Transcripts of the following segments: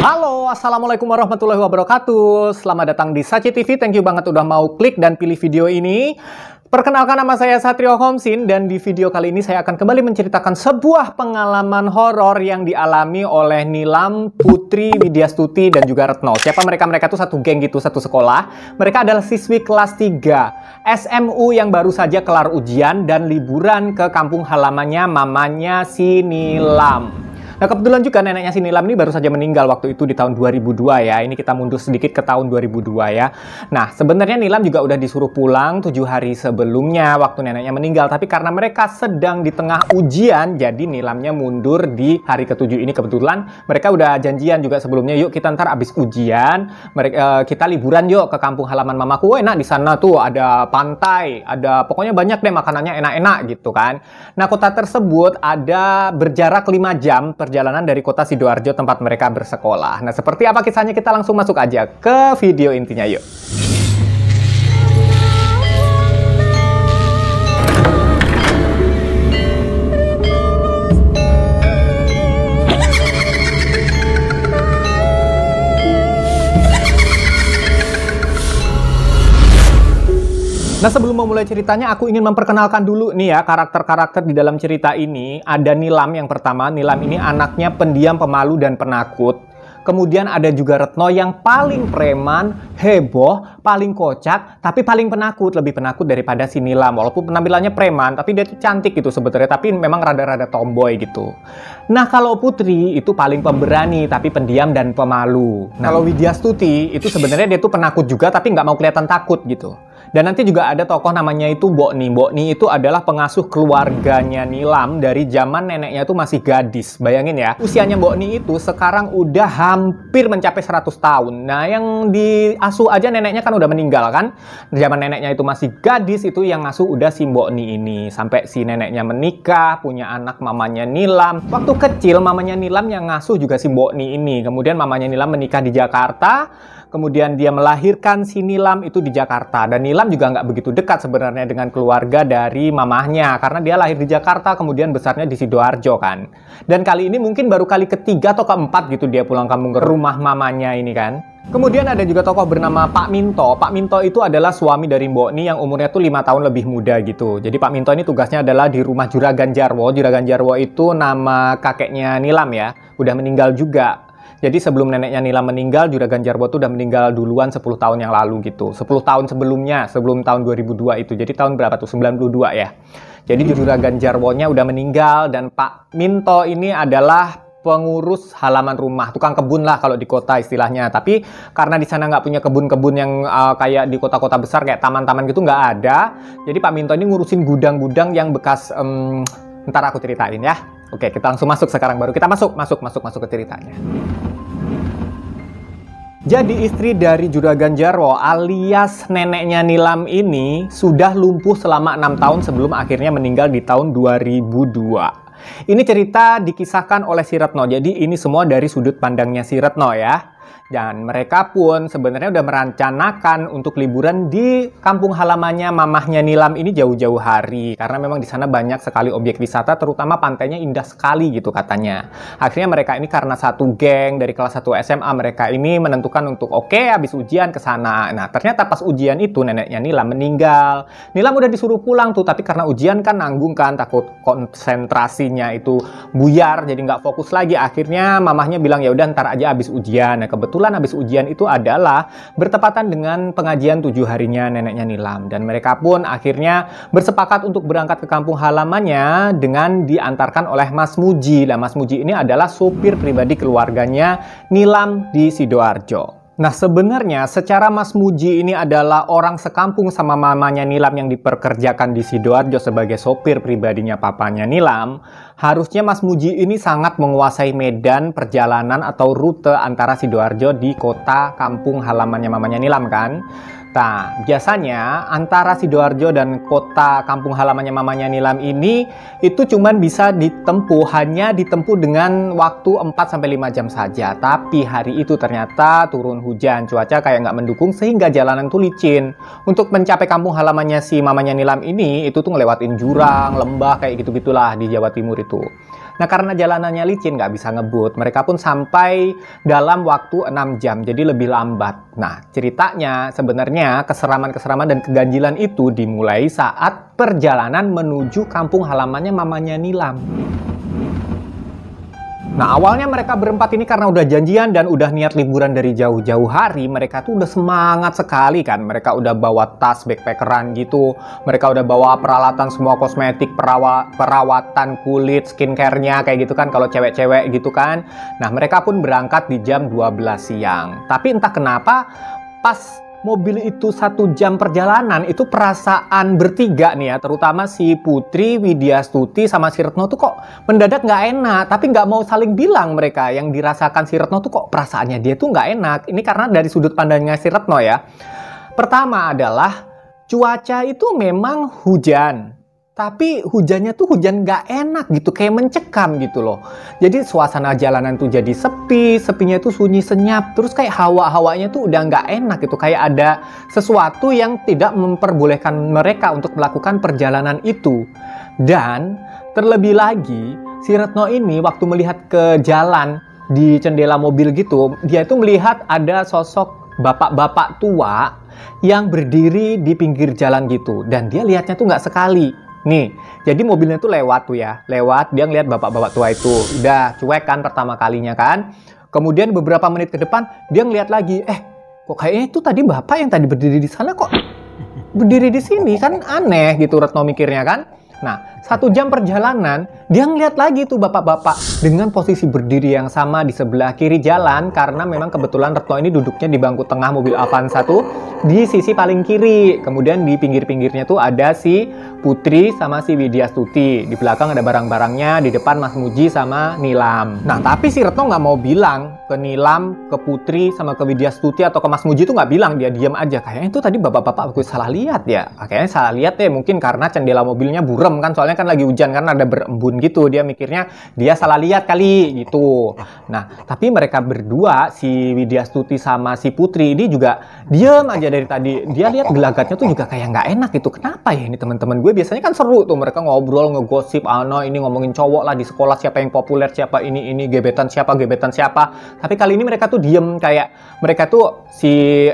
Halo, Assalamualaikum warahmatullahi wabarakatuh. Selamat datang di Saci TV. Thank you banget udah mau klik dan pilih video ini. Perkenalkan, nama saya Satrio Homsin, dan di video kali ini saya akan kembali menceritakan sebuah pengalaman horor yang dialami oleh Nilam, Putri, Widyastuti, dan juga Retno. Siapa mereka? Mereka tuh satu geng gitu, satu sekolah. Mereka adalah siswi kelas 3 SMU yang baru saja kelar ujian dan liburan ke kampung halamannya mamanya si Nilam. Nah, kebetulan juga neneknya si Nilam ini baru saja meninggal waktu itu di tahun 2002 ya. Ini kita mundur sedikit ke tahun 2002 ya. Nah, sebenarnya Nilam juga udah disuruh pulang 7 hari sebelumnya waktu neneknya meninggal. Tapi karena mereka sedang di tengah ujian, jadi Nilamnya mundur di hari ke-7 ini. Kebetulan mereka udah janjian juga sebelumnya, yuk kita ntar abis ujian, kita liburan yuk ke kampung halaman mamaku. Oh, enak di sana tuh, ada pantai, ada pokoknya banyak deh makanannya enak-enak gitu kan. Nah, kota tersebut ada berjarak 5 jam perjalanan dari kota Sidoarjo tempat mereka bersekolah. Nah, seperti apa kisahnya, kita langsung masuk aja ke video intinya yuk. Nah, sebelum memulai ceritanya, aku ingin memperkenalkan dulu nih ya karakter-karakter di dalam cerita ini. Ada Nilam yang pertama. Nilam ini anaknya pendiam, pemalu, dan penakut. Kemudian ada juga Retno yang paling preman, heboh, paling kocak, tapi paling penakut. Lebih penakut daripada si Nilam. Walaupun penampilannya preman, tapi dia tuh cantik gitu sebenarnya. Tapi memang rada-rada tomboy gitu. Nah, kalau Putri itu paling pemberani, tapi pendiam dan pemalu. Nah, kalau Widyastuti itu sebenarnya dia tuh penakut juga, tapi nggak mau kelihatan takut gitu. Dan nanti juga ada tokoh namanya itu Mbokni. Mbokni itu adalah pengasuh keluarganya Nilam dari zaman neneknya itu masih gadis. Bayangin ya, usianya Mbokni itu sekarang udah hampir mencapai 100 tahun. Nah, yang diasuh aja neneknya kan udah meninggal kan. Zaman neneknya itu masih gadis, itu yang ngasuh udah si Mbokni ini. Sampai si neneknya menikah, punya anak mamanya Nilam. Waktu kecil mamanya Nilam yang ngasuh juga si Mbokni ini. Kemudian mamanya Nilam menikah di Jakarta. Kemudian dia melahirkan si Nilam itu di Jakarta. Dan Nilam juga nggak begitu dekat sebenarnya dengan keluarga dari mamahnya. Karena dia lahir di Jakarta, kemudian besarnya di Sidoarjo kan. Dan kali ini mungkin baru kali ketiga atau keempat gitu dia pulang kampung ke rumah mamanya ini kan. Kemudian ada juga tokoh bernama Pak Minto. Pak Minto itu adalah suami dari Mbokni yang umurnya tuh 5 tahun lebih muda gitu. Jadi Pak Minto ini tugasnya adalah di rumah Juragan Jarwo. Juragan Jarwo itu nama kakeknya Nilam ya. Udah meninggal juga. Jadi sebelum neneknya Nilam meninggal, Juragan Jarwo tuh udah meninggal duluan 10 tahun yang lalu gitu. 10 tahun sebelumnya, sebelum tahun 2002 itu. Jadi tahun berapa tuh? 92 ya. Jadi Juragan Jarwonya udah meninggal, dan Pak Minto ini adalah pengurus halaman rumah, tukang kebun lah kalau di kota istilahnya. Tapi karena di sana nggak punya kebun-kebun yang kayak di kota-kota besar kayak taman-taman gitu, nggak ada. Jadi Pak Minto ini ngurusin gudang-gudang yang bekas, ntar aku ceritain ya. Oke, kita langsung masuk sekarang, baru kita masuk ke ceritanya. Jadi istri dari Juragan Jarwo alias neneknya Nilam ini sudah lumpuh selama 6 tahun sebelum akhirnya meninggal di tahun 2002. Ini cerita dikisahkan oleh si Retno, jadi ini semua dari sudut pandangnya si Retno ya. Dan mereka pun sebenarnya udah merencanakan untuk liburan di kampung halamannya mamahnya Nilam ini jauh-jauh hari. Karena memang di sana banyak sekali objek wisata, terutama pantainya indah sekali gitu katanya. Akhirnya mereka ini karena satu geng dari kelas 1 SMA, mereka ini menentukan untuk oke, habis ujian ke sana. Nah, ternyata pas ujian itu neneknya Nilam meninggal. Nilam udah disuruh pulang tuh, tapi karena ujian kan nanggung kan, takut konsentrasinya itu buyar, jadi nggak fokus lagi. Akhirnya mamahnya bilang ya udah ntar aja habis ujian. Nah, kebetulan habis ujian itu adalah bertepatan dengan pengajian 7 harinya neneknya Nilam. Dan mereka pun akhirnya bersepakat untuk berangkat ke kampung halamannya dengan diantarkan oleh Mas Muji. Nah, Mas Muji ini adalah supir pribadi keluarganya Nilam di Sidoarjo. Nah, sebenarnya secara Mas Muji ini adalah orang sekampung sama mamanya Nilam yang diperkerjakan di Sidoarjo sebagai sopir pribadinya papanya Nilam. Harusnya Mas Muji ini sangat menguasai medan perjalanan atau rute antara Sidoarjo di kota kampung halamannya mamanya Nilam kan. Nah, biasanya antara Sidoarjo dan kota kampung halamannya mamanya Nilam ini itu cuman bisa hanya ditempuh dengan waktu 4-5 jam saja. Tapi hari itu ternyata turun hujan, cuaca kayak nggak mendukung sehingga jalanan tuh licin. Untuk mencapai kampung halamannya si mamanya Nilam ini, itu tuh ngelewatin jurang, lembah kayak gitu-gitulah di Jawa Timur itu. Nah, karena jalanannya licin, nggak bisa ngebut. Mereka pun sampai dalam waktu 6 jam, jadi lebih lambat. Nah, ceritanya sebenarnya keseraman-keseraman dan keganjilan itu dimulai saat perjalanan menuju kampung halamannya mamanya Nilam. Nah, awalnya mereka berempat ini karena udah janjian dan udah niat liburan dari jauh-jauh hari, mereka tuh udah semangat sekali kan. Mereka udah bawa tas backpackeran gitu, mereka udah bawa peralatan semua kosmetik, perawatan kulit, skincare-nya kayak gitu kan kalau cewek-cewek gitu kan. Nah, mereka pun berangkat di jam 12 siang. Tapi entah kenapa pas mobil itu 1 jam perjalanan, itu perasaan bertiga nih ya, terutama si Putri, Widyastuti, sama si Retno tuh kok mendadak nggak enak, tapi nggak mau saling bilang mereka. Yang dirasakan si Retno tuh kok perasaannya dia tuh nggak enak. Ini karena dari sudut pandangnya si Retno ya. Pertama adalah cuaca itu memang hujan. Tapi hujannya tuh hujan nggak enak gitu, kayak mencekam gitu loh. Jadi suasana jalanan tuh jadi sepi, sepinya tuh sunyi senyap. Terus kayak hawa-hawanya tuh udah nggak enak gitu. Kayak ada sesuatu yang tidak memperbolehkan mereka untuk melakukan perjalanan itu. Dan terlebih lagi, si Retno ini waktu melihat ke jalan di jendela mobil gitu, dia itu melihat ada sosok bapak-bapak tua yang berdiri di pinggir jalan gitu. Dan dia lihatnya tuh nggak sekali. Nih, jadi mobilnya tuh lewat tuh ya. Lewat, dia ngeliat bapak-bapak tua itu. Udah cuek kan pertama kalinya kan. Kemudian beberapa menit ke depan, dia ngeliat lagi. Kok kayaknya itu tadi bapak yang tadi berdiri di sana kok berdiri di sini, kan aneh gitu Retno mikirnya kan. Nah, 1 jam perjalanan, dia ngeliat lagi tuh bapak-bapak dengan posisi berdiri yang sama di sebelah kiri jalan, karena memang kebetulan Retno ini duduknya di bangku tengah mobil Avanza tuh di sisi paling kiri. Kemudian di pinggir-pinggirnya tuh ada si Putri sama si Widyastuti. Di belakang ada barang-barangnya, di depan Mas Muji sama Nilam. Nah, tapi si Retno nggak mau bilang ke Nilam, ke Putri, sama ke Widyastuti atau ke Mas Muji tuh nggak bilang, dia diam aja. Kayaknya itu tadi bapak-bapak aku salah lihat ya. Kayaknya salah lihat deh, mungkin karena jendela mobilnya buram kan, soalnya kan lagi hujan kan, ada berembun gitu. Dia mikirnya dia salah lihat kali gitu. Nah, tapi mereka berdua, si Widyastuti sama si Putri ini juga diam aja dari tadi. Dia lihat gelagatnya tuh juga kayak nggak enak gitu. Kenapa ya ini teman-teman gue? Biasanya kan seru tuh mereka ngobrol, ngegosip, ini ngomongin cowok lah di sekolah, siapa yang populer, siapa ini gebetan siapa. Tapi kali ini mereka tuh diem, kayak mereka tuh si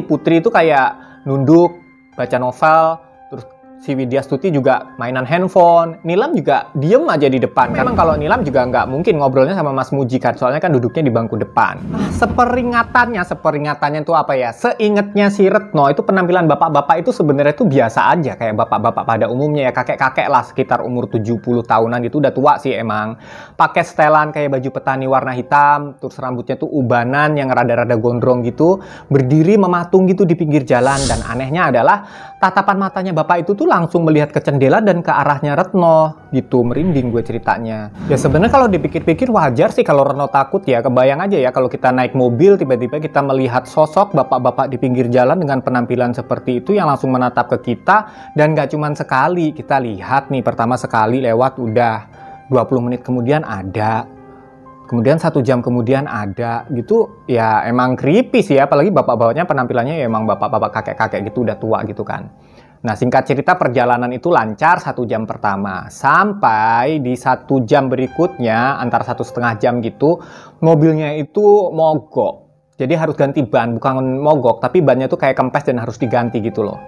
Putri itu kayak nunduk baca novel, terus si Widyastuti juga mainan handphone. Nilam juga diem aja di depan. Memang kalau Nilam juga nggak mungkin ngobrolnya sama Mas Muji kan, soalnya kan duduknya di bangku depan. Nah, seperingatannya itu apa ya? Seingetnya si Retno itu penampilan bapak-bapak itu sebenarnya itu biasa aja, kayak bapak-bapak pada umumnya ya, kakek-kakek lah sekitar umur 70 tahunan gitu, udah tua sih emang. Pakai setelan kayak baju petani warna hitam, terus rambutnya tuh ubanan yang rada-rada gondrong gitu, berdiri mematung gitu di pinggir jalan. Dan anehnya adalah tatapan matanya bapak itu tuh langsung melihat ke jendela dan ke arahnya Retno gitu. Merinding gue ceritanya. Ya sebenarnya kalau dipikir-pikir wajar sih kalau Retno takut ya. Kebayang aja ya kalau kita naik mobil tiba-tiba kita melihat sosok bapak-bapak di pinggir jalan dengan penampilan seperti itu yang langsung menatap ke kita. Dan gak cuman sekali, kita lihat nih pertama sekali lewat, udah 20 menit kemudian ada, kemudian 1 jam kemudian ada gitu. Ya emang creepy sih ya, apalagi bapak-bapaknya penampilannya ya emang bapak-bapak kakek-kakek gitu, udah tua gitu kan. Nah, singkat cerita perjalanan itu lancar 1 jam pertama. Sampai di 1 jam berikutnya, antara 1,5 jam gitu, mobilnya itu mogok. Jadi harus ganti ban, bukan mogok, tapi bannya tuh kayak kempes dan harus diganti gitu loh.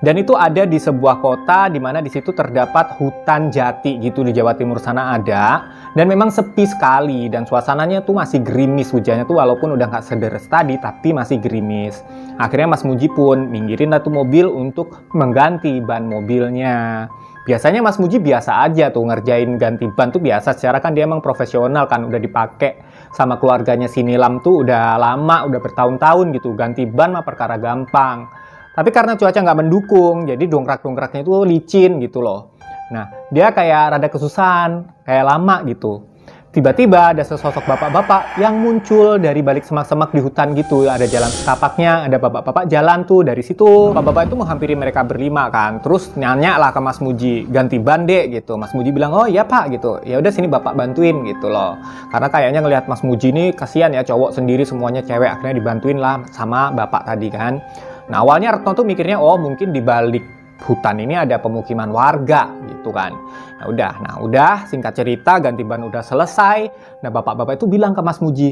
Dan itu ada di sebuah kota di mana di situ terdapat hutan jati gitu, di Jawa Timur sana ada. Dan memang sepi sekali dan suasananya tuh masih gerimis, hujannya tuh walaupun udah nggak sederes tadi tapi masih gerimis. Akhirnya Mas Muji pun minggirin lah tuh mobil untuk mengganti ban mobilnya. Biasanya Mas Muji biasa aja tuh ngerjain ganti ban tuh biasa, secara kan dia emang profesional kan, udah dipakai sama keluarganya si Nilam tuh udah lama, udah bertahun-tahun gitu. Ganti ban mah perkara gampang. Tapi karena cuaca nggak mendukung, jadi dongkrak-dongkraknya itu licin gitu loh. Nah, dia kayak rada kesusahan, kayak lama gitu. Tiba-tiba ada sesosok bapak-bapak yang muncul dari balik semak-semak di hutan gitu. Ada jalan setapaknya, ada bapak-bapak jalan tuh dari situ. Bapak-bapak itu menghampiri mereka berlima kan. Terus nanya lah ke Mas Muji, ganti ban deh gitu. Mas Muji bilang, oh iya pak gitu. Ya udah sini bapak bantuin gitu loh. Karena kayaknya ngelihat Mas Muji ini kasihan ya, cowok sendiri semuanya cewek. Akhirnya dibantuin lah sama bapak tadi kan. Nah awalnya Retno tuh mikirnya, oh mungkin di balik hutan ini ada pemukiman warga gitu. gitu kan. Nah udah singkat cerita ganti ban udah selesai. Nah bapak-bapak itu bilang ke Mas Muji,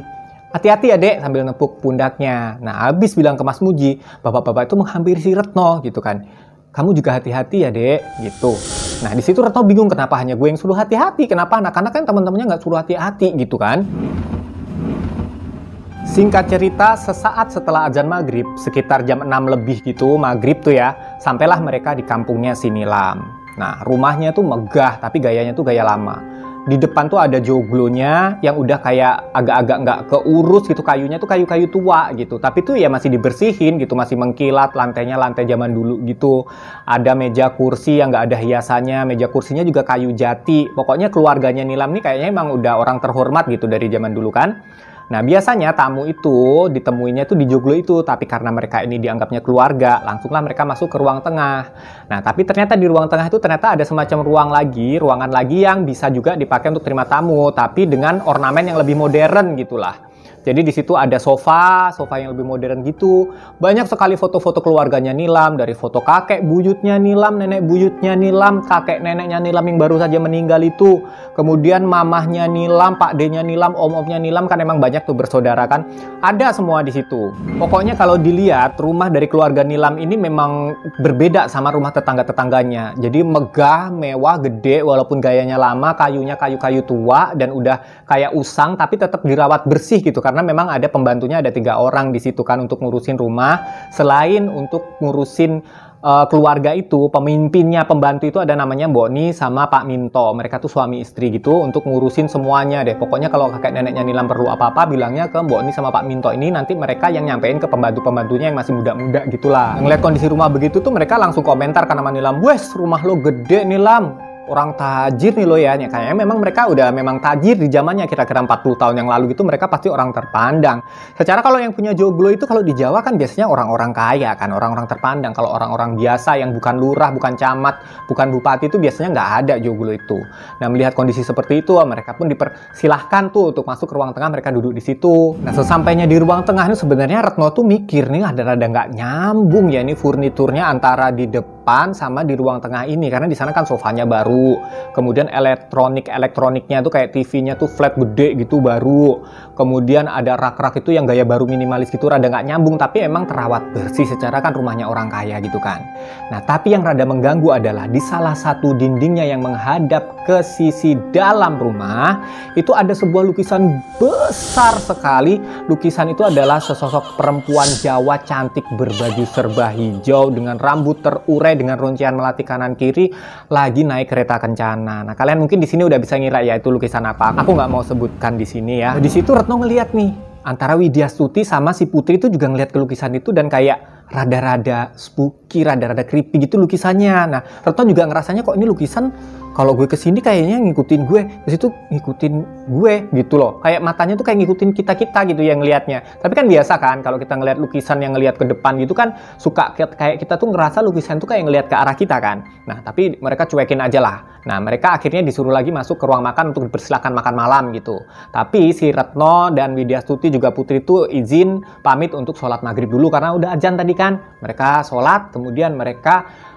hati-hati ya dek, sambil nepuk pundaknya. Nah habis bilang ke Mas Muji, bapak-bapak itu menghampiri si Retno gitu kan. Kamu juga hati-hati ya dek, gitu. Nah di situ Retno bingung kenapa hanya gue yang suruh hati-hati, kenapa anak-anak kan teman-temannya nggak suruh hati-hati gitu kan. Singkat cerita, sesaat setelah azan maghrib, sekitar jam 6 lebih gitu, maghrib tuh ya, sampailah mereka di kampungnya si Nilam. Nah rumahnya tuh megah, tapi gayanya tuh gaya lama. Di depan tuh ada joglonya yang udah kayak agak-agak nggak keurus gitu, kayunya tuh kayu-kayu tua gitu. Tapi tuh ya masih dibersihin gitu, masih mengkilat, lantainya lantai zaman dulu gitu. Ada meja kursi yang nggak ada hiasannya, meja kursinya juga kayu jati. Pokoknya keluarganya Nilam nih kayaknya emang udah orang terhormat gitu dari zaman dulu kan. Nah biasanya tamu itu ditemuinya tuh di joglo itu, tapi karena mereka ini dianggapnya keluarga, langsunglah mereka masuk ke ruang tengah. Nah tapi ternyata di ruang tengah itu ternyata ada semacam ruangan lagi yang bisa juga dipakai untuk terima tamu, tapi dengan ornamen yang lebih modern gitulah. Jadi di situ ada sofa yang lebih modern gitu. Banyak sekali foto-foto keluarganya Nilam, dari foto kakek buyutnya Nilam, nenek buyutnya Nilam, kakek neneknya Nilam yang baru saja meninggal itu. Kemudian mamahnya Nilam, pak D-nya Nilam, om-omnya Nilam, kan emang banyak tuh bersaudara kan. Ada semua di situ. Pokoknya kalau dilihat rumah dari keluarga Nilam ini memang berbeda sama rumah tetangga-tetangganya. Jadi megah, mewah, gede, walaupun gayanya lama, kayunya kayu-kayu tua dan udah kayak usang, tapi tetap dirawat bersih gitu. Karena memang ada pembantunya, ada 3 orang di situ kan untuk ngurusin rumah. Selain untuk ngurusin keluarga itu, pemimpinnya pembantu itu ada namanya Mbok Ni sama Pak Minto. Mereka tuh suami istri gitu untuk ngurusin semuanya deh. Pokoknya kalau kakek neneknya Nilam perlu apa-apa, bilangnya ke Mbok Ni sama Pak Minto ini, nanti mereka yang nyampein ke pembantu-pembantunya yang masih muda-muda gitulah. Ngeliat kondisi rumah begitu tuh mereka langsung komentar kan sama Nilam, "Wes, rumah lo gede Nilam. Orang tajir nih lo ya." Kayaknya memang mereka udah memang tajir di zamannya, kira-kira 40 tahun yang lalu gitu, mereka pasti orang terpandang. Secara kalau yang punya joglo itu kalau di Jawa kan biasanya orang-orang kaya kan, orang-orang terpandang. Kalau orang-orang biasa yang bukan lurah, bukan camat, bukan bupati itu biasanya nggak ada joglo itu. Nah melihat kondisi seperti itu, mereka pun dipersilahkan tuh untuk masuk ke ruang tengah, mereka duduk di situ. Nah sesampainya di ruang tengah ini sebenarnya Retno tuh mikir nih ada-ada nggak nyambung ya ini furniturnya antara di depan sama di ruang tengah ini, karena di sana kan sofanya baru. Kemudian elektroniknya tuh kayak TV-nya tuh flat gede gitu baru. Kemudian ada rak-rak itu yang gaya baru minimalis gitu, rada nggak nyambung, tapi emang terawat bersih secara kan rumahnya orang kaya gitu kan. Nah tapi yang rada mengganggu adalah di salah satu dindingnya yang menghadap ke sisi dalam rumah itu ada sebuah lukisan besar sekali. Lukisan itu adalah sesosok perempuan Jawa cantik berbaju serba hijau dengan rambut terurai dengan runcian melati kanan kiri, lagi naik kereta kencana. Nah kalian mungkin di sini udah bisa ngira ya itu lukisan apa. Aku nggak mau sebutkan di sini ya. Di situ Retno ngeliat nih antara Widya Stuti sama si Putri itu juga ngeliat ke lukisan itu dan kayak rada-rada spooky, rada-rada creepy gitu lukisannya. Nah Retno juga ngerasanya kok ini lukisan kalau gue kesini kayaknya ngikutin gue, ke situ ngikutin gue gitu loh. Kayak matanya tuh kayak ngikutin kita-kita gitu yang ngelihatnya. Tapi kan biasa kan kalau kita ngelihat lukisan yang ngelihat ke depan gitu kan suka kayak kita tuh ngerasa lukisan tuh kayak ngelihat ke arah kita kan. Nah tapi mereka cuekin aja lah. Nah mereka akhirnya disuruh lagi masuk ke ruang makan untuk dipersilakan makan malam gitu. Tapi si Retno dan Widya Stuti juga Putri tuh izin pamit untuk sholat maghrib dulu karena udah azan tadi kan. Mereka sholat, kemudian mereka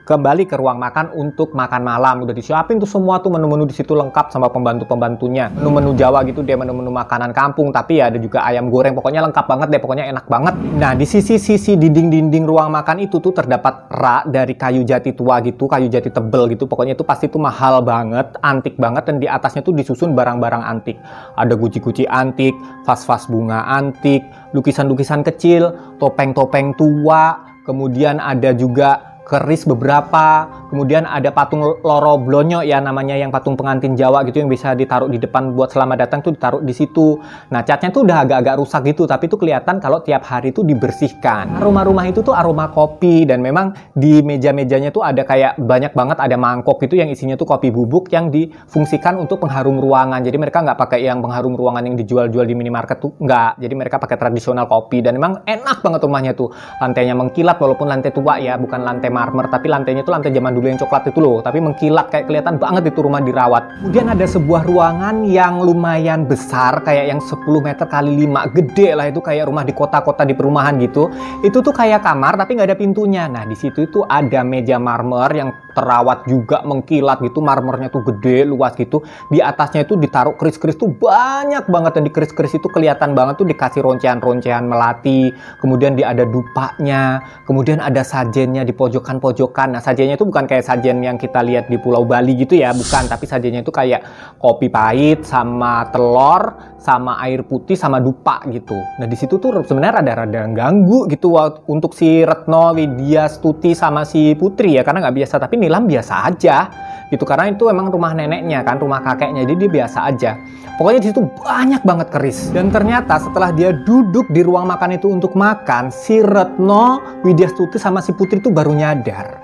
kembali ke ruang makan untuk makan malam. Udah disiapin tuh semua tuh menu-menu di situ lengkap sama pembantu-pembantunya. Menu-menu Jawa gitu, dia menu-menu makanan kampung, tapi ya ada juga ayam goreng. Pokoknya lengkap banget deh, pokoknya enak banget. Nah, di sisi-sisi dinding-dinding ruang makan itu tuh terdapat rak dari kayu jati tua gitu, kayu jati tebel gitu. Pokoknya itu pasti tuh mahal banget, antik banget, dan di atasnya tuh disusun barang-barang antik. Ada guci-guci antik, vas-vas bunga antik, lukisan-lukisan kecil, topeng-topeng tua, kemudian ada juga keris beberapa, kemudian ada patung Loro Blonyo ya namanya, yang patung pengantin Jawa gitu yang bisa ditaruh di depan buat selamat datang tuh ditaruh di situ. Nah catnya tuh udah agak-agak rusak gitu, tapi tuh kelihatan kalau tiap hari tuh dibersihkan. Rumah-rumah itu tuh aroma kopi, dan memang di meja-mejanya tuh ada kayak banyak banget ada mangkok gitu yang isinya tuh kopi bubuk yang difungsikan untuk pengharum ruangan. Jadi mereka nggak pakai yang pengharum ruangan yang dijual-jual di minimarket tuh, nggak. Jadi mereka pakai tradisional kopi, dan memang enak banget rumahnya tuh. Lantainya mengkilat walaupun lantai tua ya, bukan lantai marmer, tapi lantainya tuh lantai zaman dulu yang coklat itu loh, tapi mengkilat kayak kelihatan banget itu rumah dirawat. Kemudian ada sebuah ruangan yang lumayan besar, kayak yang 10 meter kali 5, gede lah itu, kayak rumah di kota-kota di perumahan gitu. Itu tuh kayak kamar tapi nggak ada pintunya. Nah di situ itu ada meja marmer yang terawat juga mengkilat gitu, marmernya tuh gede luas gitu. Di atasnya itu ditaruh keris-keris tuh banyak banget, dan di keris-keris itu kelihatan banget tuh dikasih roncehan-roncehan melati. Kemudian dia ada dupanya, kemudian ada sajennya di pojokan-pojokan. Nah sajennya itu bukan kayak sajen yang kita lihat di Pulau Bali gitu ya, bukan, tapi sajennya itu kayak kopi pahit sama telur sama air putih sama dupa gitu. Nah di situ tuh sebenarnya rada-rada ganggu gitu untuk si Retno, Widya Stuti sama si Putri ya, karena nggak biasa. Tapi Nilam biasa aja gitu, karena itu emang rumah neneknya kan, rumah kakeknya, jadi dia biasa aja. Pokoknya di situ banyak banget keris. Dan ternyata setelah dia duduk di ruang makan itu untuk makan, si Retno, Widya Stuti sama si Putri itu baru nyadar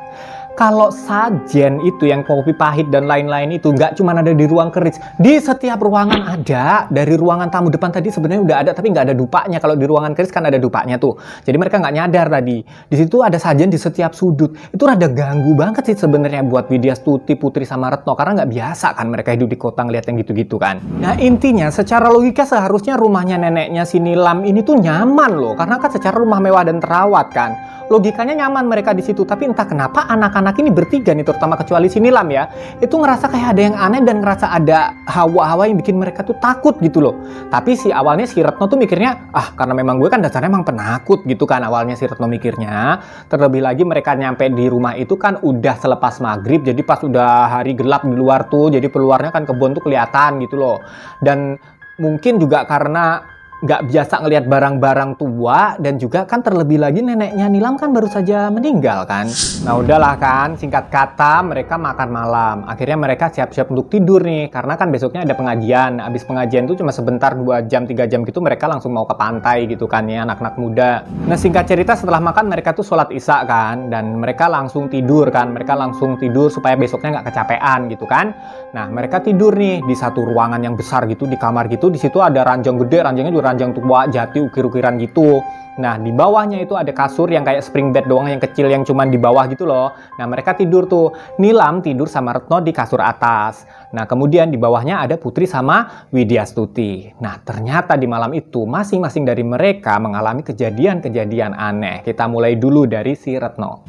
kalau sajen itu yang kopi pahit dan lain-lain itu nggak cuma ada di ruang keris, di setiap ruangan ada. Dari ruangan tamu depan tadi sebenarnya udah ada, tapi nggak ada dupanya. Kalau di ruangan keris kan ada dupanya tuh, jadi mereka nggak nyadar tadi. Di situ ada sajen di setiap sudut. Itu rada ganggu banget sih sebenarnya buat Widya Stuti, Putri sama Retno, karena nggak biasa kan mereka hidup di kota ngeliat yang gitu-gitu kan. Nah intinya secara logika seharusnya rumahnya neneknya si Nilam ini tuh nyaman loh, karena kan secara rumah mewah dan terawat kan. Logikanya nyaman mereka di situ, tapi entah kenapa anak-anak ini bertiga nih, terutama kecuali si Nilam ya, itu ngerasa kayak ada yang aneh dan ngerasa ada hawa-hawa yang bikin mereka tuh takut gitu loh. Tapi si awalnya si Retno tuh mikirnya, karena memang gue kan dasarnya emang penakut gitu kan, awalnya si Retno mikirnya. Terlebih lagi mereka nyampe di rumah itu kan udah selepas maghrib, jadi pas udah hari gelap di luar tuh, jadi keluarnya kan kebun tuh kelihatan gitu loh. Dan mungkin juga karena nggak biasa ngelihat barang-barang tua, dan juga kan terlebih lagi neneknya Nilam kan baru saja meninggal kan. Nah udahlah kan, singkat kata mereka makan malam. Akhirnya mereka siap-siap untuk tidur nih, karena kan besoknya ada pengajian. Abis pengajian tuh cuma sebentar, 2 jam 3 jam gitu, mereka langsung mau ke pantai gitu kan ya, anak-anak muda. Nah singkat cerita setelah makan mereka tuh sholat isya kan, dan mereka langsung tidur kan. Mereka langsung tidur supaya besoknya nggak kecapean gitu kan. Nah mereka tidur nih di satu ruangan yang besar gitu, di kamar gitu. Di situ ada ranjang gede, ranjangnya juga ranjang tua jati ukir-ukiran gitu. Nah di bawahnya itu ada kasur yang kayak spring bed doang, yang kecil, yang cuman di bawah gitu loh. Nah mereka tidur tuh, Nilam tidur sama Retno di kasur atas. Nah kemudian di bawahnya ada Putri sama Widya Stuti. Nah ternyata di malam itu masing-masing dari mereka mengalami kejadian-kejadian aneh. Kita mulai dulu dari si Retno.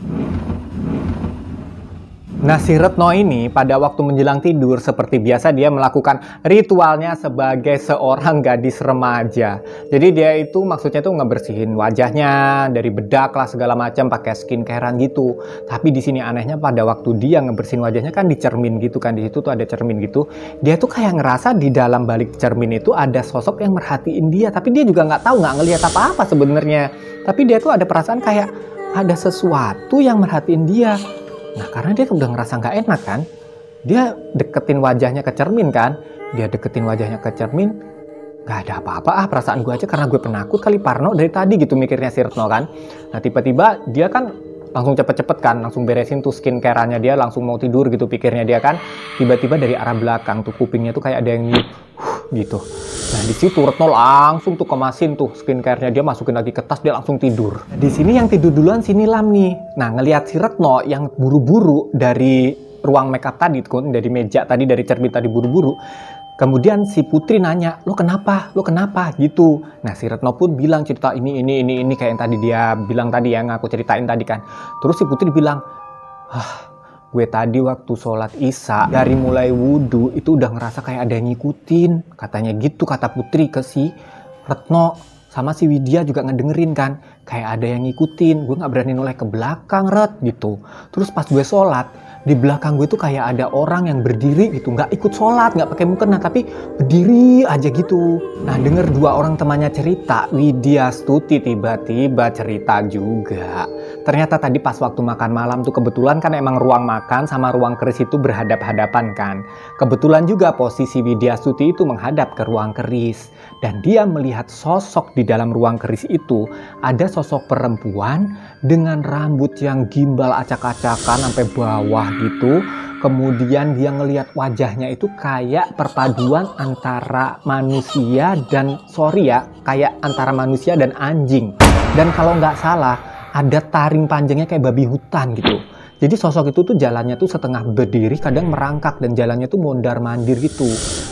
Nah si Retno ini pada waktu menjelang tidur seperti biasa dia melakukan ritualnya sebagai seorang gadis remaja. Jadi dia itu maksudnya tuh ngebersihin wajahnya dari bedak lah segala macam, pakai skincarean gitu. Tapi di sini anehnya pada waktu dia ngebersihin wajahnya kan di cermin gitu kan, di situ tuh ada cermin gitu. Dia tuh kayak ngerasa di dalam balik cermin itu ada sosok yang merhatiin dia, tapi dia juga nggak tahu, nggak ngelihat apa-apa sebenarnya. Tapi dia tuh ada perasaan kayak ada sesuatu yang merhatiin dia. Nah karena dia udah ngerasa nggak enak kan, dia deketin wajahnya ke cermin kan, dia deketin wajahnya ke cermin, nggak ada apa-apa, perasaan gue aja karena gue penakut kali, parno dari tadi gitu mikirnya si Retno kan. Nah tiba-tiba dia kan langsung cepet-cepet kan, langsung beresin tuh skincare-nya, dia langsung mau tidur gitu pikirnya dia kan. Tiba-tiba dari arah belakang tuh kupingnya tuh kayak ada yang gitu. Nah di situ Retno langsung tuh kemasin tuh skincare-nya, dia masukin lagi ke tas, dia langsung tidur. Nah, di sini yang tidur duluan si Nilam nih. Nah ngelihat si Retno yang buru-buru dari ruang makeup tadi, dari meja tadi, dari cermin tadi buru-buru. Kemudian si Putri nanya, lo kenapa gitu. Nah si Retno pun bilang cerita ini kayak yang tadi dia bilang tadi, yang aku ceritain tadi kan. Terus si Putri bilang, gue tadi waktu sholat isya dari mulai wudhu itu udah ngerasa kayak ada yang ngikutin, katanya gitu kata Putri ke si Retno. Sama si Widya juga ngedengerin kan, kayak ada yang ngikutin, gue nggak berani noleh ke belakang Ret gitu. Terus pas gue sholat, di belakang gue tuh kayak ada orang yang berdiri gitu, nggak ikut sholat, nggak pakai mukena, tapi berdiri aja gitu. Nah denger 2 orang temannya cerita, Widya Stuti tiba-tiba cerita juga. Ternyata tadi pas waktu makan malam tuh kebetulan kan emang ruang makan sama ruang keris itu berhadap-hadapan kan. Kebetulan juga posisi Widya Stuti itu menghadap ke ruang keris. Dan dia melihat sosok di dalam ruang keris itu, ada sosok perempuan dengan rambut yang gimbal acak-acakan sampai bawah gitu. Kemudian dia ngelihat wajahnya itu kayak perpaduan antara manusia dan, kayak antara manusia dan anjing. Dan kalau nggak salah, ada taring panjangnya kayak babi hutan gitu. Jadi sosok itu tuh jalannya tuh setengah berdiri, kadang merangkak, dan jalannya tuh mondar-mandir gitu.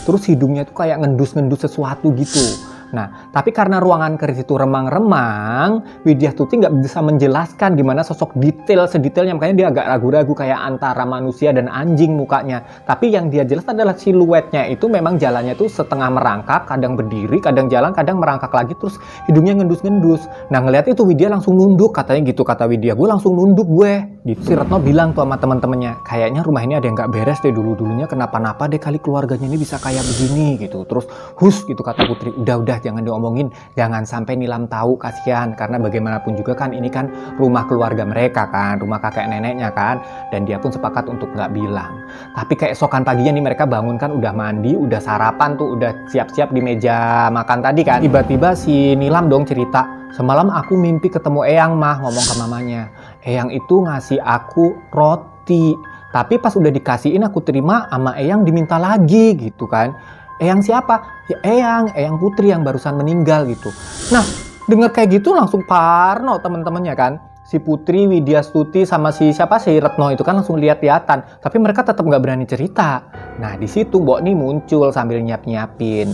Terus hidungnya tuh kayak ngendus-ngendus sesuatu gitu. Nah, tapi karena ruangan keris itu remang-remang, Widya Stuti nggak bisa menjelaskan gimana sosok sedetailnya, makanya dia agak ragu-ragu kayak antara manusia dan anjing mukanya. Tapi yang dia jelas adalah siluetnya itu memang jalannya tuh setengah merangkak, kadang berdiri, kadang jalan, kadang merangkak lagi, terus hidungnya ngendus-ngendus. Nah, ngeliat itu Widya langsung nunduk, katanya gitu, kata Widya, gue langsung nunduk gue. Gitu. Si Retno bilang tuh sama teman-temannya, kayaknya rumah ini ada yang nggak beres deh, dulunya kenapa-napa deh kali keluarganya ini bisa kayak begini gitu. Terus hus gitu kata Putri, udah jangan diomongin, jangan sampai Nilam tahu, kasihan, karena bagaimanapun juga kan ini kan rumah keluarga mereka kan, rumah kakek neneknya kan, dan dia pun sepakat untuk nggak bilang. Tapi keesokan paginya nih mereka bangun kan, udah mandi, udah sarapan tuh, udah siap-siap di meja makan tadi kan, tiba-tiba si Nilam dong cerita, semalam aku mimpi ketemu Eyang mah, ngomong ke mamanya, Eyang itu ngasih aku roti, tapi pas udah dikasihin aku terima, sama Eyang diminta lagi gitu kan. Eyang siapa? Ya Eyang Putri yang barusan meninggal gitu. Nah, denger kayak gitu langsung parno temen-temennya kan. Si Putri, Widya Stuti sama si Retno itu kan langsung lihat-lihatan. Tapi mereka tetap nggak berani cerita. Nah, di situ Mbok Ni muncul sambil nyiapin.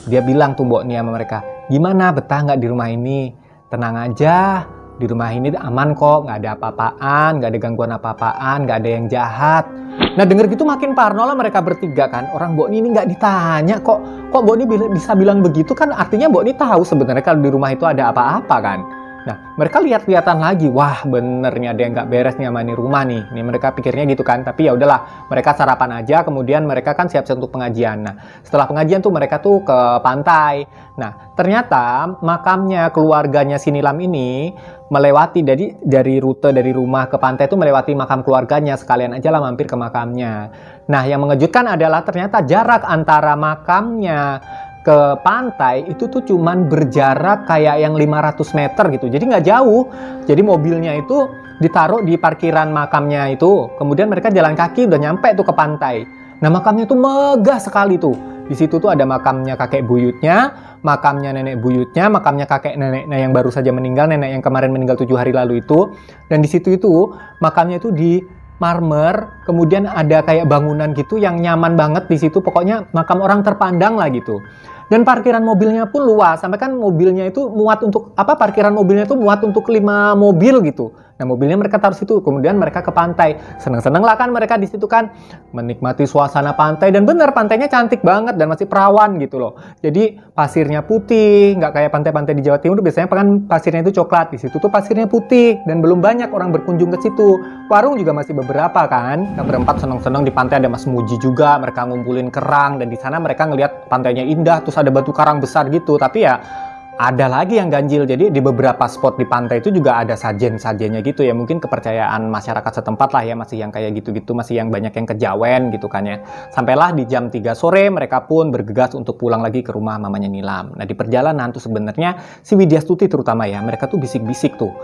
Dia bilang tuh Mbok Ni sama mereka, gimana, betah nggak di rumah ini? Tenang aja, di rumah ini aman kok, nggak ada apa-apaan, nggak ada gangguan apa-apaan, nggak ada yang jahat. Nah, denger gitu makin parno lah mereka bertiga kan. Orang Mbok Ni ini nggak ditanya kok Mbok Ni bisa bilang begitu kan, artinya Mbok Ni tahu sebenarnya kalau di rumah itu ada apa-apa kan. Nah, mereka lihat-lihatan lagi, wah bener nih ada yang nggak beres nih sama ini rumah nih. Nih mereka pikirnya gitu kan, tapi ya udahlah, mereka sarapan aja, kemudian mereka kan siap-siap untuk pengajian. Nah, setelah pengajian tuh mereka tuh ke pantai. Nah, ternyata makamnya keluarganya si Nilam ini melewati dari rute dari rumah ke pantai itu melewati makam keluarganya, sekalian aja lah mampir ke makamnya. Nah, yang mengejutkan adalah ternyata jarak antara makamnya ke pantai itu tuh cuman berjarak kayak yang 500 meter gitu, jadi nggak jauh. Jadi mobilnya itu ditaruh di parkiran makamnya itu, kemudian mereka jalan kaki udah nyampe tuh ke pantai. Nah, makamnya tuh megah sekali tuh. Di situ tuh ada makamnya kakek buyutnya, makamnya nenek buyutnya, makamnya kakek neneknya yang baru saja meninggal, nenek yang kemarin meninggal 7 hari lalu itu. Dan di situ itu makamnya itu di marmer, kemudian ada kayak bangunan gitu yang nyaman banget di situ, pokoknya makam orang terpandang lah gitu. Dan parkiran mobilnya pun luas, sampai kan mobilnya itu muat untuk parkiran mobilnya itu muat untuk 5 mobil gitu. Nah, mobilnya mereka taruh situ, kemudian mereka ke pantai. Seneng-seneng lah kan mereka di situ kan, menikmati suasana pantai, dan bener pantainya cantik banget dan masih perawan gitu loh. Jadi pasirnya putih, nggak kayak pantai-pantai di Jawa Timur biasanya kan pasirnya itu coklat. Di situ tuh pasirnya putih dan belum banyak orang berkunjung ke situ. Warung juga masih beberapa kan. Kita berempat seneng-seneng di pantai, ada Mas Muji juga, mereka ngumpulin kerang, dan di sana mereka ngelihat pantainya indah, terus ada batu karang besar gitu. Tapi ya ada lagi yang ganjil, jadi di beberapa spot di pantai itu juga ada sajen-sajennya gitu ya, mungkin kepercayaan masyarakat setempat lah ya, masih yang kayak gitu-gitu, masih yang banyak yang kejawen gitu kan ya. Sampailah di jam 3 sore mereka pun bergegas untuk pulang lagi ke rumah mamanya Nilam. Nah, di perjalanan tuh sebenarnya si Widya Stuti terutama ya, mereka tuh bisik-bisik tuh.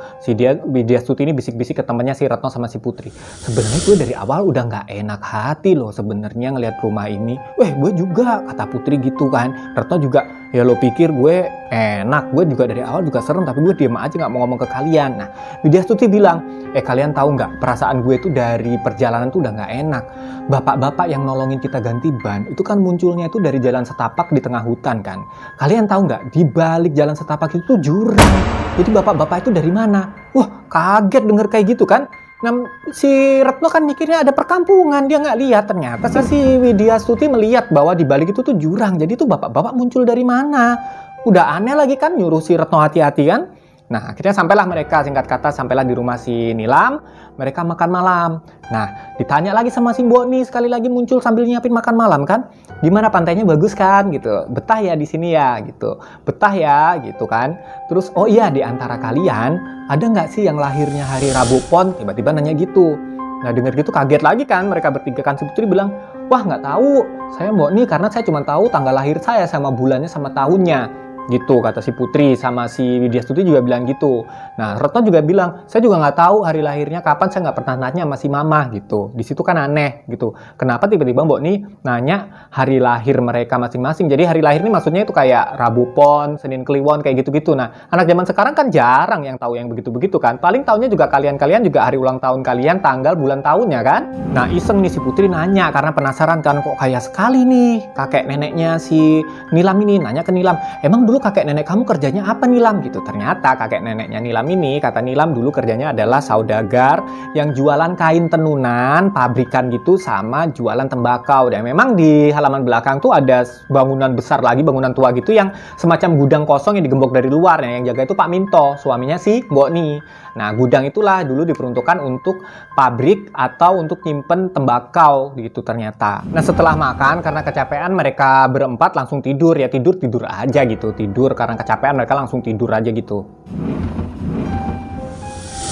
Widya Stuti ini bisik-bisik ke temannya si Retno sama si Putri. Sebenarnya gue dari awal udah nggak enak hati loh sebenarnya ngelihat rumah ini. Gue juga, kata Putri gitu kan. Retno juga, ya lo pikir gue enak, gue juga dari awal juga serem, tapi gue diem aja nggak mau ngomong ke kalian. Nah, Widya Stuti bilang, kalian tahu nggak, perasaan gue tuh dari perjalanan tuh udah nggak enak. Bapak-bapak yang nolongin kita ganti ban itu kan munculnya itu dari jalan setapak di tengah hutan kan. Kalian tahu nggak, di balik jalan setapak itu tuh jurang. Jadi bapak-bapak itu dari mana? Wah, kaget denger kayak gitu kan. Nah, si Retno kan mikirnya ada perkampungan, dia nggak lihat, ternyata si Widya Stuti melihat bahwa di balik itu tuh jurang. Jadi tuh bapak-bapak muncul dari mana? Udah aneh lagi kan, nyuruh si Retno hati-hati kan. Nah, akhirnya sampailah mereka, singkat kata sampailah di rumah si Nilam. Mereka makan malam. Nah, ditanya lagi sama si Mbok Ni, sekali lagi muncul sambil nyiapin makan malam kan. Gimana, pantainya bagus kan gitu. Betah ya di sini ya gitu. Betah ya gitu kan. Terus, oh iya, di antara kalian ada nggak sih yang lahirnya hari Rabu Pon? Tiba-tiba nanya gitu. Nah, dengar gitu kaget lagi kan mereka bertiga kan. Si Putri bilang, wah nggak tahu. Saya Mbok Ni karena saya cuma tahu tanggal lahir saya sama bulannya sama tahunnya. Gitu kata si Putri, sama si Widya Stuti juga bilang gitu. Nah, Retno juga bilang, saya juga nggak tahu hari lahirnya kapan, saya nggak pernah nanya sama si mama gitu. Di situ kan aneh gitu. Kenapa tiba-tiba Mbok Ni nanya hari lahir mereka masing-masing? Jadi hari lahir ini maksudnya itu kayak Rabu Pon, Senin Kliwon kayak gitu-gitu. Nah, anak zaman sekarang kan jarang yang tahu yang begitu-begitu kan. Paling tahunya juga kalian-kalian juga hari ulang tahun kalian, tanggal, bulan tahunnya kan. Nah, iseng nih si Putri nanya karena penasaran kan, kok kayak sekali nih kakek neneknya si Nilam ini. Nanya ke Nilam, emang dulu kakek nenek kamu kerjanya apa Nilam gitu. Ternyata kakek neneknya Nilam ini, kata Nilam, dulu kerjanya adalah saudagar yang jualan kain tenunan, pabrikan gitu, sama jualan tembakau. Dan memang di halaman belakang tuh ada bangunan besar lagi, bangunan tua gitu yang semacam gudang kosong yang digembok dari luar. Yang jaga itu Pak Minto, suaminya si Mbok Ni. Nah, gudang itulah dulu diperuntukkan untuk pabrik atau untuk nyimpen tembakau gitu ternyata. Nah, setelah makan karena kecapean mereka berempat langsung tidur ya, tidur aja gitu. Tidur karena kecapean mereka langsung tidur aja gitu.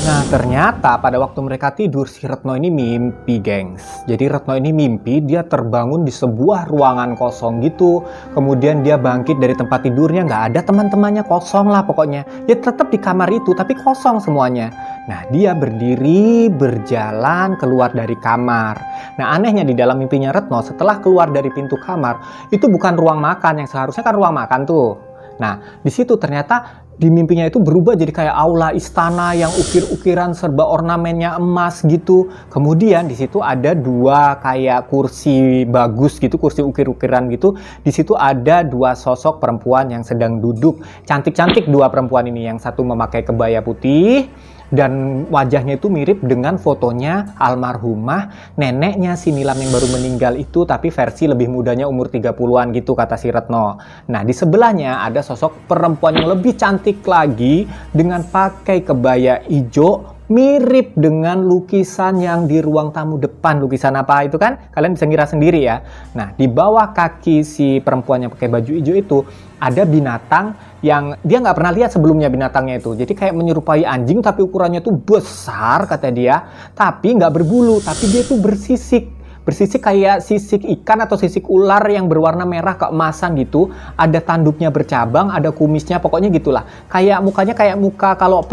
Nah, ternyata pada waktu mereka tidur, si Retno ini mimpi, gengs. Jadi Retno ini mimpi, dia terbangun di sebuah ruangan kosong gitu. Kemudian dia bangkit dari tempat tidurnya, nggak ada teman-temannya, kosong lah pokoknya. Dia tetap di kamar itu, tapi kosong semuanya. Nah, dia berdiri, berjalan, keluar dari kamar. Nah, anehnya di dalam mimpinya Retno, setelah keluar dari pintu kamar, itu bukan ruang makan, yang seharusnya kan ruang makan tuh. Nah, di situ ternyata di mimpinya itu berubah jadi kayak aula istana yang ukir-ukiran serba ornamennya emas gitu. Kemudian di situ ada dua kayak kursi bagus gitu, kursi ukir-ukiran gitu. Di situ ada dua sosok perempuan yang sedang duduk. Cantik-cantik dua perempuan ini, yang satu memakai kebaya putih dan wajahnya itu mirip dengan fotonya almarhumah neneknya si Nilam yang baru meninggal itu, tapi versi lebih mudanya umur 30-an gitu kata si Retno. Nah, di sebelahnya ada sosok perempuan yang lebih cantik lagi dengan pakai kebaya hijau, mirip dengan lukisan yang di ruang tamu depan. Lukisan apa itu kan? Kalian bisa ngira sendiri ya. Nah, di bawah kaki si perempuan yang pakai baju hijau itu ada binatang yang dia nggak pernah lihat sebelumnya binatangnya itu. Jadi kayak menyerupai anjing tapi ukurannya tuh besar kata dia. Tapi nggak berbulu, tapi dia tuh bersisik. Bersisik kayak sisik ikan atau sisik ular yang berwarna merah keemasan gitu. Ada tanduknya bercabang, ada kumisnya, pokoknya gitulah. Kayak mukanya kayak muka kalau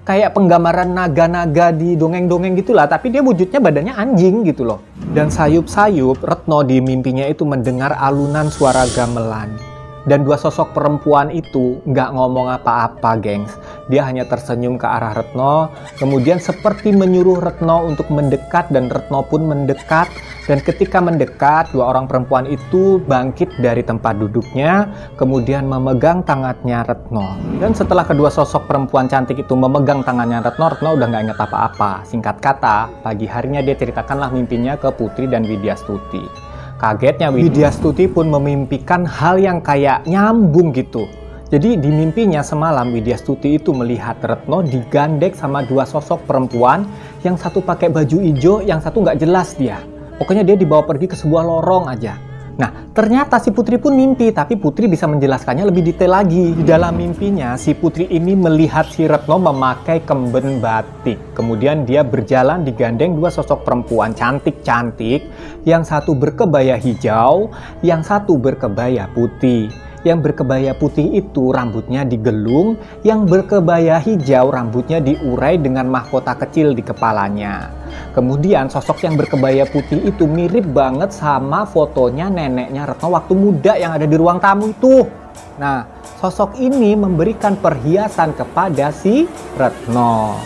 kayak penggambaran naga-naga di dongeng-dongeng gitulah, tapi dia wujudnya badannya anjing gitu loh. Dan sayup-sayup Retno di mimpinya itu mendengar alunan suara gamelan. Dan dua sosok perempuan itu nggak ngomong apa-apa, gengs. Dia hanya tersenyum ke arah Retno, kemudian seperti menyuruh Retno untuk mendekat, dan Retno pun mendekat. Dan ketika mendekat, dua orang perempuan itu bangkit dari tempat duduknya, kemudian memegang tangannya Retno. Dan setelah kedua sosok perempuan cantik itu memegang tangannya Retno, Retno udah nggak ingat apa-apa. Singkat kata, pagi harinya dia ceritakanlah mimpinya ke Putri dan Widya Stuti. Kagetnya Widya Stuti pun memimpikan hal yang kayak nyambung gitu. Jadi di mimpinya semalam Widya Stuti itu melihat Retno digandeng sama dua sosok perempuan, yang satu pakai baju hijau, yang satu nggak jelas dia. Pokoknya dia dibawa pergi ke sebuah lorong aja. Nah, ternyata si Putri pun mimpi, tapi Putri bisa menjelaskannya lebih detail lagi. Di dalam mimpinya, si Putri ini melihat si Retno memakai kemben batik. Kemudian dia berjalan digandeng dua sosok perempuan cantik-cantik, yang satu berkebaya hijau, yang satu berkebaya putih. Yang berkebaya putih itu rambutnya digelung, yang berkebaya hijau rambutnya diurai dengan mahkota kecil di kepalanya. Kemudian sosok yang berkebaya putih itu mirip banget sama fotonya neneknya Retno waktu muda yang ada di ruang tamu itu. Nah, sosok ini memberikan perhiasan kepada si Retno.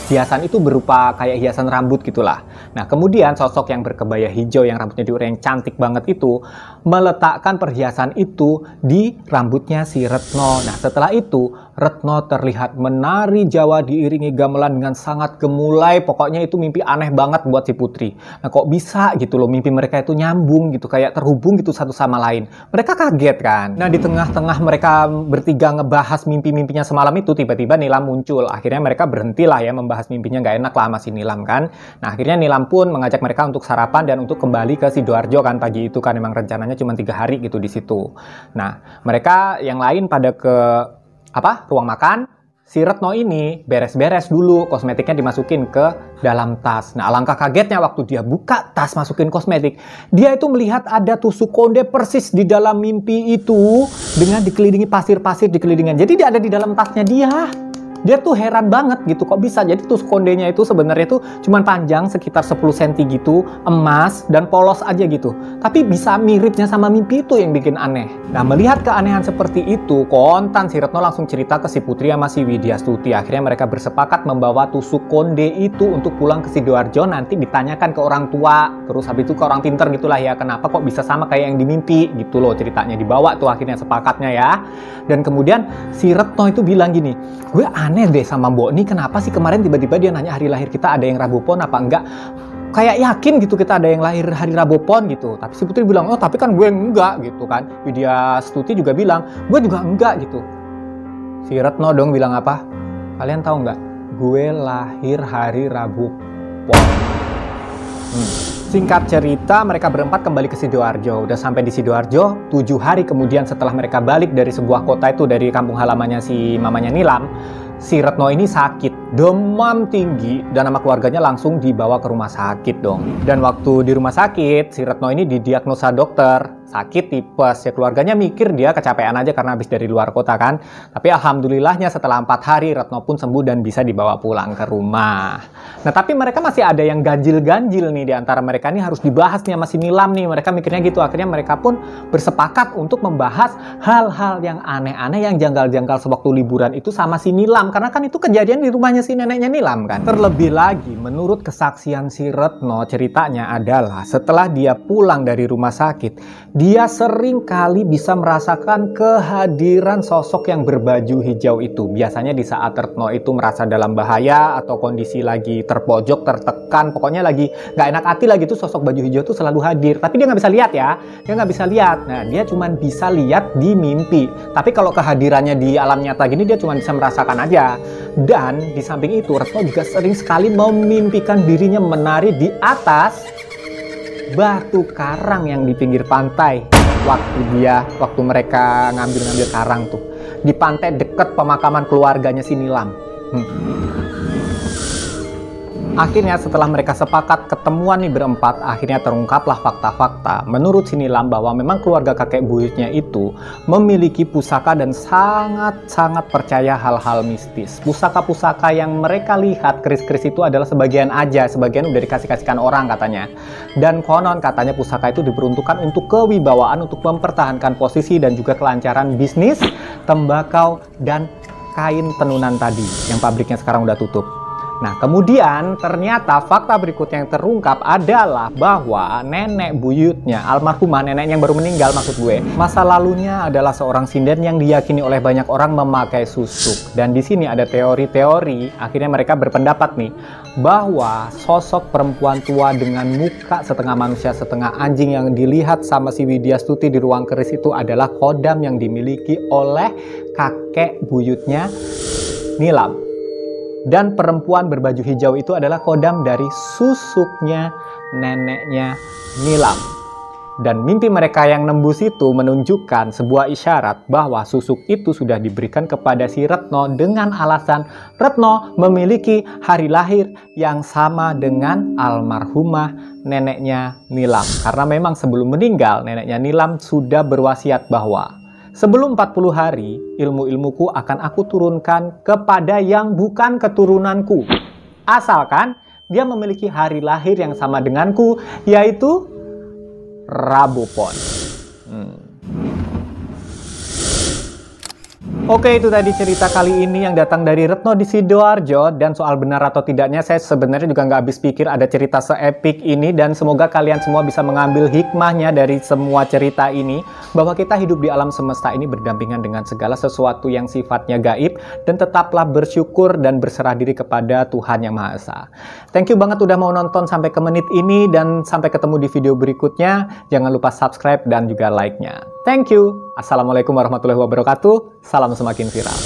Hiasan itu berupa kayak hiasan rambut gitulah. Nah, kemudian sosok yang berkebaya hijau yang rambutnya diurai yang cantik banget itu meletakkan perhiasan itu di rambutnya si Retno. Nah, setelah itu Retno terlihat menari Jawa diiringi gamelan dengan sangat gemulai. Pokoknya itu mimpi aneh banget buat si Putri. Nah, kok bisa gitu loh mimpi mereka itu nyambung gitu, kayak terhubung gitu satu sama lain. Mereka kaget kan. Nah, di tengah-tengah mereka bertiga ngebahas mimpi-mimpinya semalam itu, tiba-tiba Nilam muncul. Akhirnya mereka berhentilah ya membahas mimpinya, nggak enak lah sama si Nilam kan. Nah, akhirnya Nilam pun mengajak mereka untuk sarapan dan untuk kembali ke Sidoarjo kan pagi itu kan, memang rencananya cuma 3 hari gitu di situ. Nah, mereka yang lain pada ke ruang makan. si Retno ini beres-beres dulu, kosmetiknya dimasukin ke dalam tas. Nah, alangkah kagetnya waktu dia buka tas masukin kosmetik, dia itu melihat ada tusuk konde persis di dalam mimpi itu dengan dikelilingi pasir-pasir dikelilingan. Jadi dia ada di dalam tasnya dia. Dia tuh heran banget gitu, kok bisa. Jadi tusuk kondenya itu sebenarnya itu cuman panjang sekitar 10 cm gitu, emas dan polos aja gitu. Tapi bisa miripnya sama mimpi itu yang bikin aneh. Nah, melihat keanehan seperti itu, kontan si Retno langsung cerita ke si Putri sama si Widya Stuti. Akhirnya mereka bersepakat membawa tusuk konde itu untuk pulang ke Sidoarjo, nanti ditanyakan ke orang tua. Terus habis itu ke orang pinter gitulah ya, kenapa kok bisa sama kayak yang di mimpi gitu loh ceritanya. Dibawa tuh akhirnya sepakatnya ya. Dan kemudian si Retno itu bilang gini, gue aneh deh sama Mbok ini, kenapa sih kemarin tiba-tiba dia nanya hari lahir kita ada yang Rabu Pon apa enggak, kayak yakin gitu kita ada yang lahir hari Rabu Pon gitu. Tapi si Putri bilang, oh tapi kan gue enggak gitu kan. Widya Stuti juga bilang, gue juga enggak gitu. Si Retno dong bilang apa, kalian tahu nggak, gue lahir hari Rabu Pon. Singkat cerita, mereka berempat kembali ke Sidoarjo. Udah sampai di Sidoarjo, 7 hari kemudian setelah mereka balik dari sebuah kota itu, dari kampung halamannya si mamanya Nilam, si Retno ini sakit, demam tinggi, dan nama keluarganya langsung dibawa ke rumah sakit dong. Dan waktu di rumah sakit, si Retno ini didiagnosa dokter sakit tipes. Ya keluarganya mikir dia kecapean aja karena habis dari luar kota kan. Tapi alhamdulillahnya setelah 4 hari Retno pun sembuh dan bisa dibawa pulang ke rumah. Nah tapi mereka masih ada yang ganjil-ganjil nih, di antara mereka nih harus dibahas nih sama si Nilam nih. Mereka mikirnya gitu. Akhirnya mereka pun bersepakat untuk membahas hal-hal yang aneh-aneh, yang janggal-janggal sewaktu liburan itu sama si Nilam. Karena kan itu kejadian di rumahnya si neneknya Nilam kan. Terlebih lagi menurut kesaksian si Retno, ceritanya adalah setelah dia pulang dari rumah sakit, dia sering kali bisa merasakan kehadiran sosok yang berbaju hijau itu. Biasanya di saat Retno itu merasa dalam bahaya atau kondisi lagi terpojok, tertekan, pokoknya lagi nggak enak hati lagi, tuh sosok baju hijau itu selalu hadir. Tapi dia nggak bisa lihat ya, dia nggak bisa lihat. Nah dia cuma bisa lihat di mimpi. Tapi kalau kehadirannya di alam nyata gini, dia cuma bisa merasakan aja. Dan di samping itu Retno juga sering sekali memimpikan dirinya menari di atas batu karang yang di pinggir pantai waktu mereka ngambil karang tuh di pantai deket pemakaman keluarganya si Nilam. Akhirnya setelah mereka sepakat ketemuan nih berempat, akhirnya terungkaplah fakta-fakta menurut si Nilam bahwa memang keluarga kakek buyutnya itu memiliki pusaka dan sangat-sangat percaya hal-hal mistis. Pusaka-pusaka yang mereka lihat keris-keris itu adalah sebagian aja, sebagian udah dikasih-kasihkan orang katanya. Dan konon katanya pusaka itu diperuntukkan untuk kewibawaan, untuk mempertahankan posisi dan juga kelancaran bisnis tembakau dan kain tenunan tadi yang pabriknya sekarang udah tutup. Nah kemudian ternyata fakta berikutnya yang terungkap adalah bahwa nenek buyutnya, almarhumah neneknya yang baru meninggal maksud gue, masa lalunya adalah seorang sinden yang diyakini oleh banyak orang memakai susuk. Dan di sini ada teori-teori, akhirnya mereka berpendapat nih bahwa sosok perempuan tua dengan muka setengah manusia setengah anjing yang dilihat sama si Widya Stuti di ruang keris itu adalah kodam yang dimiliki oleh kakek buyutnya Nilam. Dan perempuan berbaju hijau itu adalah kodam dari susuknya neneknya Nilam. Dan mimpi mereka yang nembus itu menunjukkan sebuah isyarat bahwa susuk itu sudah diberikan kepada si Retno dengan alasan Retno memiliki hari lahir yang sama dengan almarhumah neneknya Nilam. Karena memang sebelum meninggal neneknya Nilam sudah berwasiat bahwa sebelum 40 hari, ilmu-ilmuku akan aku turunkan kepada yang bukan keturunanku. Asalkan dia memiliki hari lahir yang sama denganku, yaitu Rabu Pon. Oke, itu tadi cerita kali ini yang datang dari Retno di Sidoarjo. Dan soal benar atau tidaknya, saya sebenarnya juga nggak habis pikir ada cerita seepik ini. Dan semoga kalian semua bisa mengambil hikmahnya dari semua cerita ini, bahwa kita hidup di alam semesta ini berdampingan dengan segala sesuatu yang sifatnya gaib. Dan tetaplah bersyukur dan berserah diri kepada Tuhan Yang Maha Esa. Thank you banget udah mau nonton sampai ke menit ini. Dan sampai ketemu di video berikutnya. Jangan lupa subscribe dan juga like-nya. Thank you. Assalamualaikum warahmatullahi wabarakatuh. Salam semakin viral.